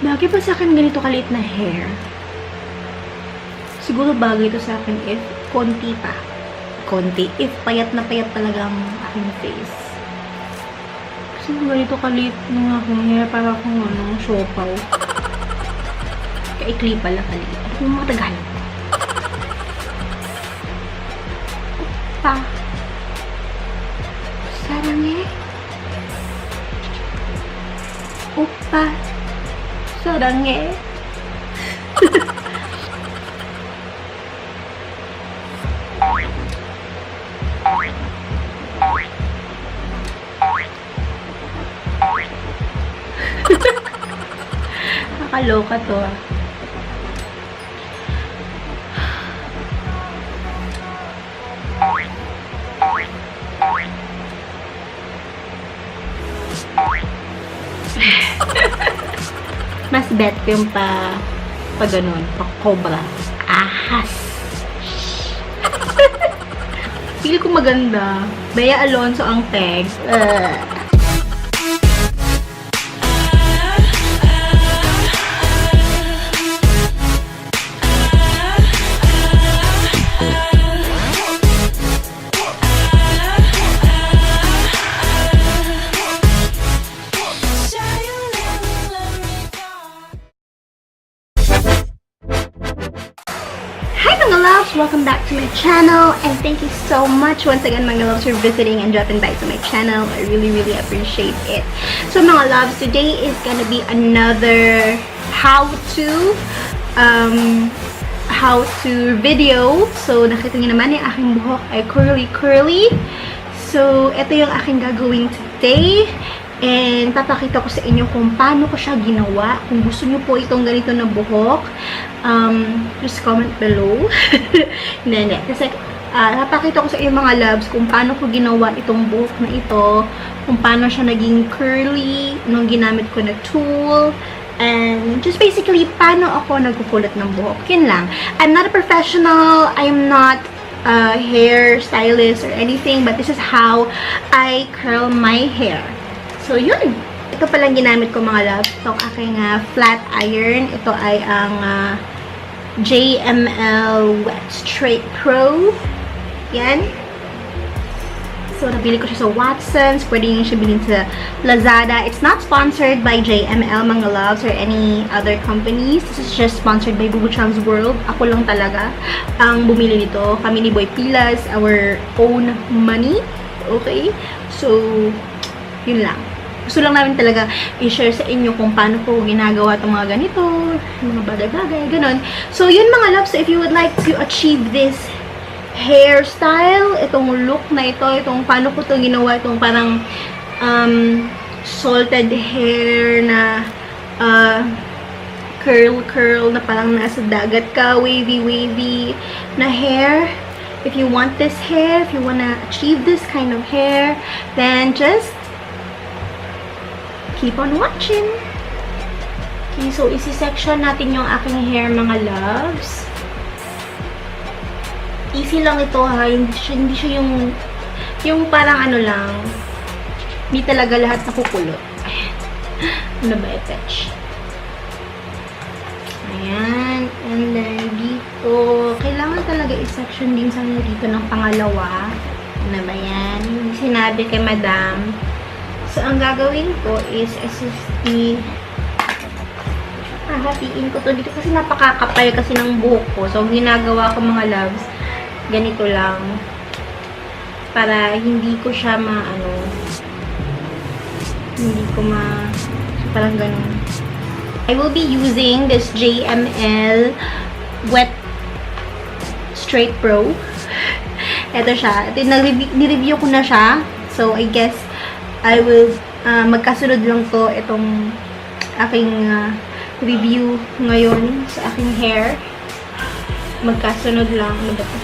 Bagay pa sa akin ganito kaliit na hair? Siguro bagay ito sa akin if konti pa. Konti. If payat na payat talaga ang aking face. Kasi ganito kaliit ng aking hair para kung siopaw. Kaikli pala kaliit. Ano yung mga Tagalog? Opa. Sarange. Opa. Sarange. Nakaloka to ah. Mas bet ko yung pa ganun, pa cobra. Ahas. Feel ko maganda. Bea Alonso ang tag. Welcome back to my channel, and thank you so much once again mga loves for visiting and dropping by to my channel. I really appreciate it. So mga loves, today is gonna be another how-to video. So nakita niyo naman yung aking buhok ay curly. So ito yung aking gagawin today. And papakita ko sa inyo kung paano ko siya ginawa. Kung gusto niyo po itong ganito na buhok, just comment below. Hindi. Kasi papakita ko sa inyo mga loves kung paano ko ginawa itong buhok na ito. Kung paano siya naging curly, nung ginamit ko na tool. And just basically, paano ako nagkukulot ng buhok. Yun lang. I'm not a professional. I'm not a hair stylist or anything. But this is how I curl my hair. So, yun. Ito palang ginamit ko mga loves. Itong aking flat iron. Ito ay ang JML Wet Straight Pro. Yan. So, nabili ko siya sa Watson's. Pwede nyo siya bilhin sa Lazada. It's not sponsored by JML mga loves or any other companies. This is just sponsored by Bubuchang's World. Ako lang talaga ang bumili nito. Kami ni Boy Pilas. Our own money. Okay? So, yun lang. Gusto lang namin talaga i-share sa inyo kung paano ko ginagawa itong mga ganito, mga bagay-bagay, ganun. So, yun mga loves. So, if you would like to achieve this hairstyle, itong look na ito, itong paano ko ito ginawa, itong parang salted hair na curl na parang nasa dagat ka, wavy na hair. If you want this hair, if you wanna achieve this kind of hair, then just keep on watching. Okay, so isi-section natin yung aking hair mga loves. Easy lang ito ha, hindi siya yung parang ano lang, hindi talaga lahat nakukulot. Ayan. Ano ba i-fetch? Ayan. And then dito, kailangan talaga i-section din sana dito ng pangalawa. Ano ba yan? Hindi sinabi kay madam. So, ang gagawin ko is hahatiin ko to dito kasi napakakapal kasi ng buhok ko. So, ang ginagawa ko mga loves, ganito lang. Para hindi ko siya parang ganun. I will be using this JML Wet Straight Pro. Ito siya. Nireview ko na siya. So, I guess I will, magkasunod lang to itong aking review ngayon sa aking hair. Magkasunod lang. Ano ba ito?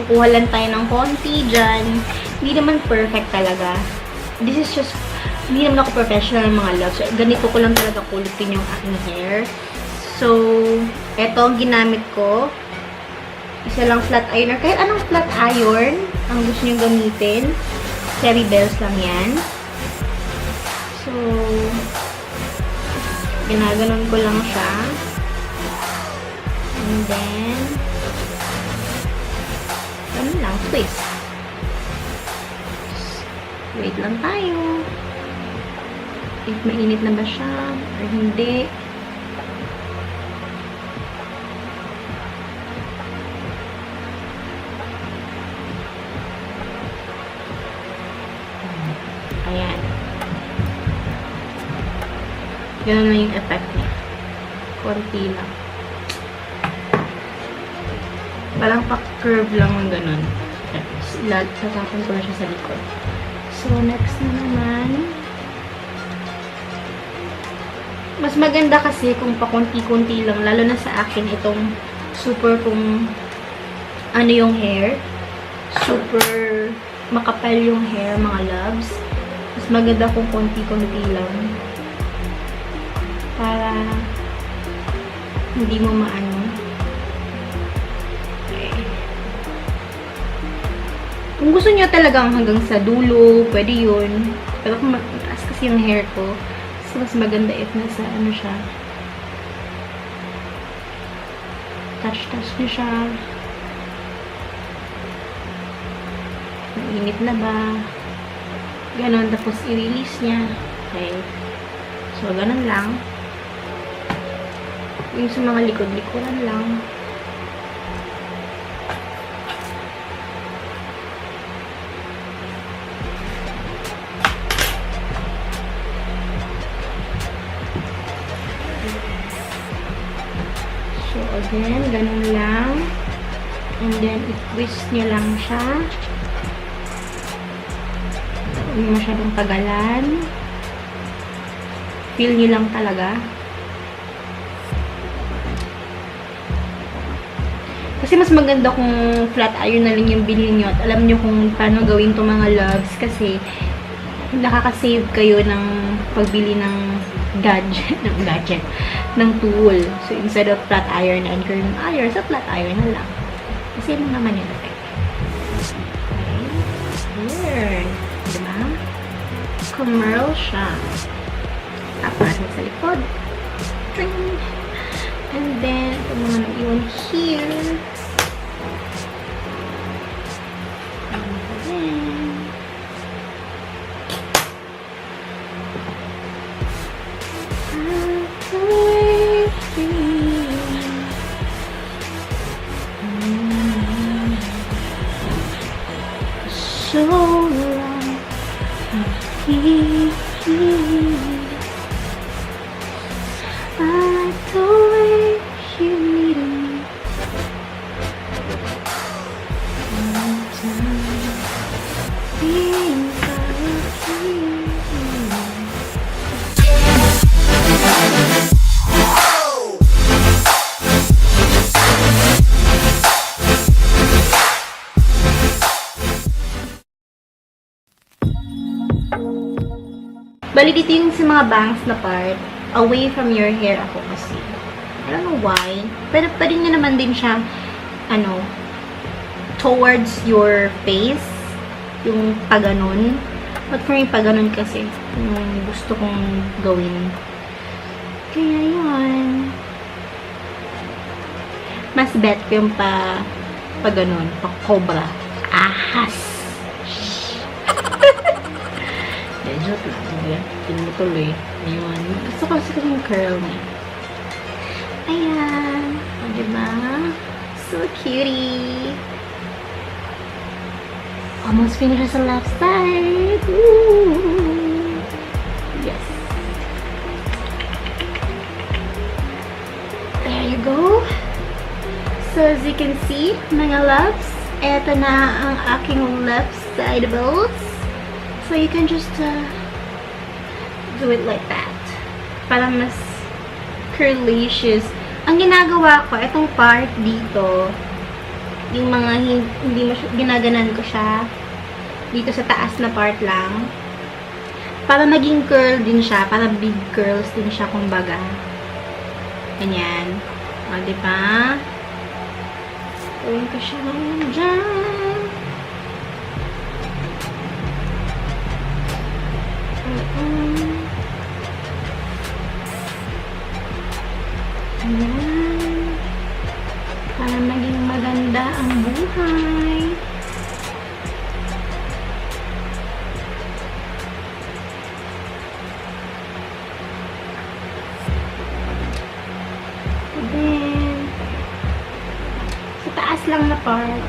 Kukuha lang tayo ng konti dyan. Hindi naman perfect talaga. This is just, hindi naman ako professional mga loves. So, ganito ko lang talaga kulitin yung aking hair. So, ito ang ginamit ko. Isa lang flat iron. Kahit anong flat iron ang gusto nyo gamitin. Cherry bells lang yan. So, Ginaganon ko lang siya. And then, ano lang, twist. Wait lang tayo. If mainit na ba siya or hindi. Ayan. Ganun na yung effect niya. Konti lang. Parang pa-curve lang ng ganun. Tatapon ko na siya sa likod. So, next na naman. Mas maganda kasi kung pakunti-kunti lang. Lalo na sa akin itong super kung ano yung hair. Super makapal yung hair, mga loves. Mas maganda kung konti-kunti lang. Para hindi mo maano. Okay. Kung gusto nyo talagang hanggang sa dulo, pwede yun. Pero kung mataas kasi yung hair ko, so mas maganda if nasa ano siya. Touch-touch nyo siya. Mainit na ba? Ganon, tapos i-release niya. Okay. So, ganon lang. Yung sa mga likod-likuran lang. So, again, ganon lang. And then, i-twist nyo lang siya. Hindi masyadong tagalan. Feel nyo lang talaga. Kasi mas maganda kung flat iron na lang yung bilhin nyo at alam nyo kung paano gawin itong mga loves kasi nakaka-save kayo ng pagbili ng gadget, ng tool. So, instead of flat iron and curling iron, sa flat iron na lang. Kasi yun naman yung effect. Okay. Here. Diba? Kumerl siya. Tapos natin sa likod. And then, ito naman ang iwan here. And then, so long. I the way you needed me. Bali dito yung sa mga bangs na part, away from your hair ako kasi. I don't know why. Pero pwede nyo naman din siya, ano, towards your face. Yung paganon. But for me, paganon kasi. Yung gusto kong gawin. Kaya yun. Mas bet ko yung paganon. Pa-cobra. Ahas. Joke lang. Tinutuloy. Ayun. Gusto ko kasi yung curl niya. Ayan. O, diba? So cutie. Almost finished sa left side. Ooh. Yes. There you go. So, as you can see, mga loves, eto na ang aking left side balls. So, you can just do it like that. Para mas curlicious. Ang ginagawa ko, itong part dito, yung mga hindi ginaganan ko siya dito sa taas na part lang. Para maging curl din siya. Para big curls din siya, kumbaga. Ganyan. O, diba? Gawin ko siya ngayon dyan. Hi! And then, sa taas lang na part.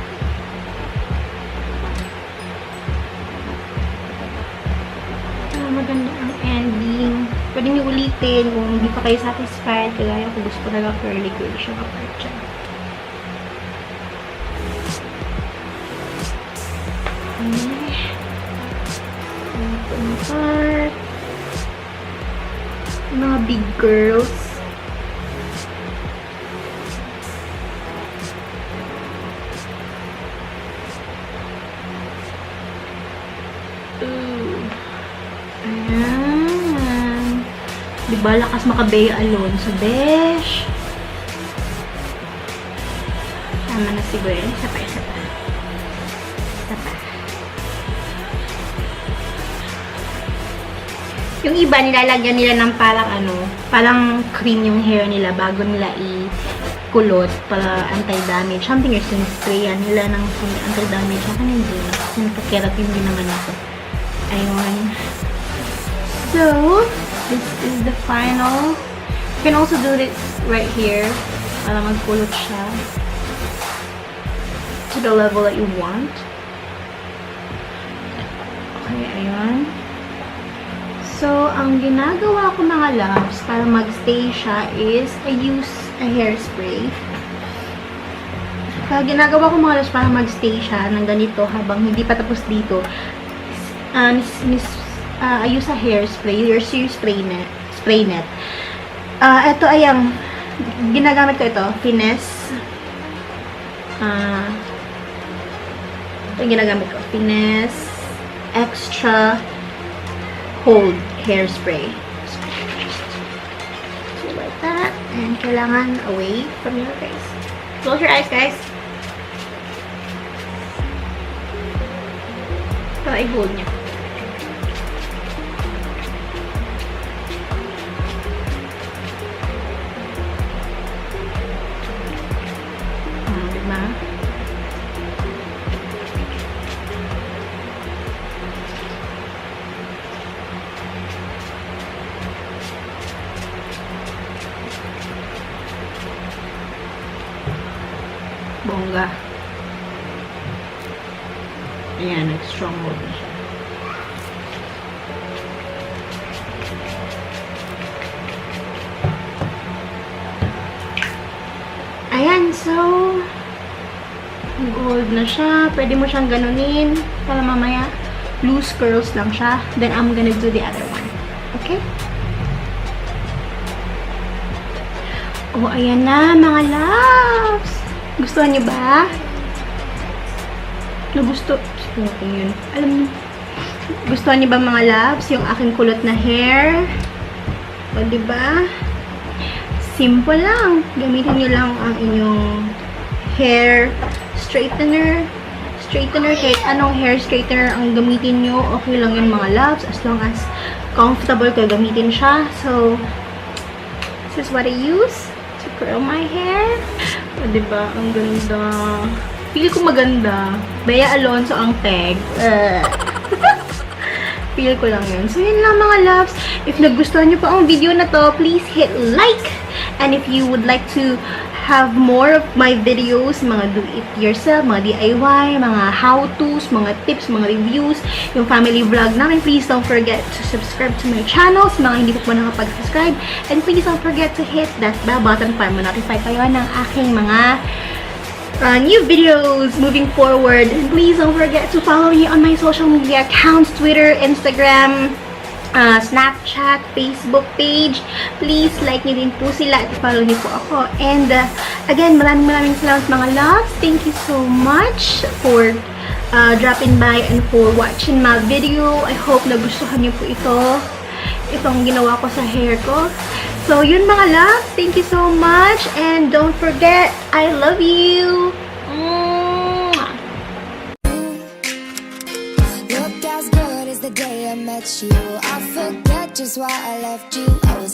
Maganda ang ending. Pwede niyo ulitin kung hindi pa kayo satisfied. Kagaya ko gusto ko talaga curly siya kapag dyan. Okay. Ito na part. Mga big girls. Ayan. Diba, lakas makabaya Alonso, besh. Tama na siguro yun. Isa pa. Yung iba, nilalagyan nila ng parang cream yung hair nila bago nila i-kulot para anti-damage. Something yung sinistrayan nila ng anti-damage. Ako hindi. Kasi nagka-keratin din naman ako. Ayun. So, this is the final. You can also do this right here para magkulot siya to the level that you want. Okay, ayun. So, ang ginagawa ko mga loves para magstay siya is I use a hairspray. Kaya ginagawa ko mga loves para magstay siya ng ganito habang hindi pa tapos dito. I use a hairspray, your spray net. Ito ay ang ginagamit ko ito, Finesse. Ito yung ginagamit ko, Finesse Extra Hold Hairspray. So like that, and kailangan away from your face. Close your eyes, guys. Para i-hold niya. Diba? Bongga. Ayan, nag-strong hold na siya. Ayan, so gold na siya. Pwede mo siyang ganunin para mamaya loose curls lang siya. Then I'm gonna do the other one. Okay? Oh, ayan na mga loves. Gustuhan niyo ba? Gusto natin yun. Alam niyo, gustuhan niyo ba mga loves yung aking kulot na hair? O, diba? Simple lang. Gamitin niyo lang ang inyong hair straightener. Kahit anong hair straightener ang gamitin niyo, okay lang yun mga loves. As long as comfortable kayo gamitin siya. So, this is what I use to curl my hair. O, diba? Ang ganda. Feel ko maganda. Bea Alonso ang tag. Feel ko lang yun. So, yun lang mga loves. If nagustuhan nyo pa ang video na to, please hit like. And if you would like to have more of my videos, mga do-it-yourself, mga DIY, mga how-tos, mga tips, mga reviews, yung family vlog namin, please don't forget to subscribe to my channels, mga hindi po nakapag-subscribe. And please don't forget to hit that bell button para ma-notify kayo ng aking mga new videos moving forward. And please don't forget to follow me on my social media accounts, Twitter, Instagram, Snapchat, Facebook page. Please like nyo din po sila at follow nyo po ako. And again, maraming salamat mga loves. Thank you so much for dropping by and for watching my video. I hope nagustuhan nyo po itong ginawa ko sa hair ko. So, yun mga loves. Thank you so much. And don't forget, I love you. Look as good as the day I met you. I forget just why I left you. I was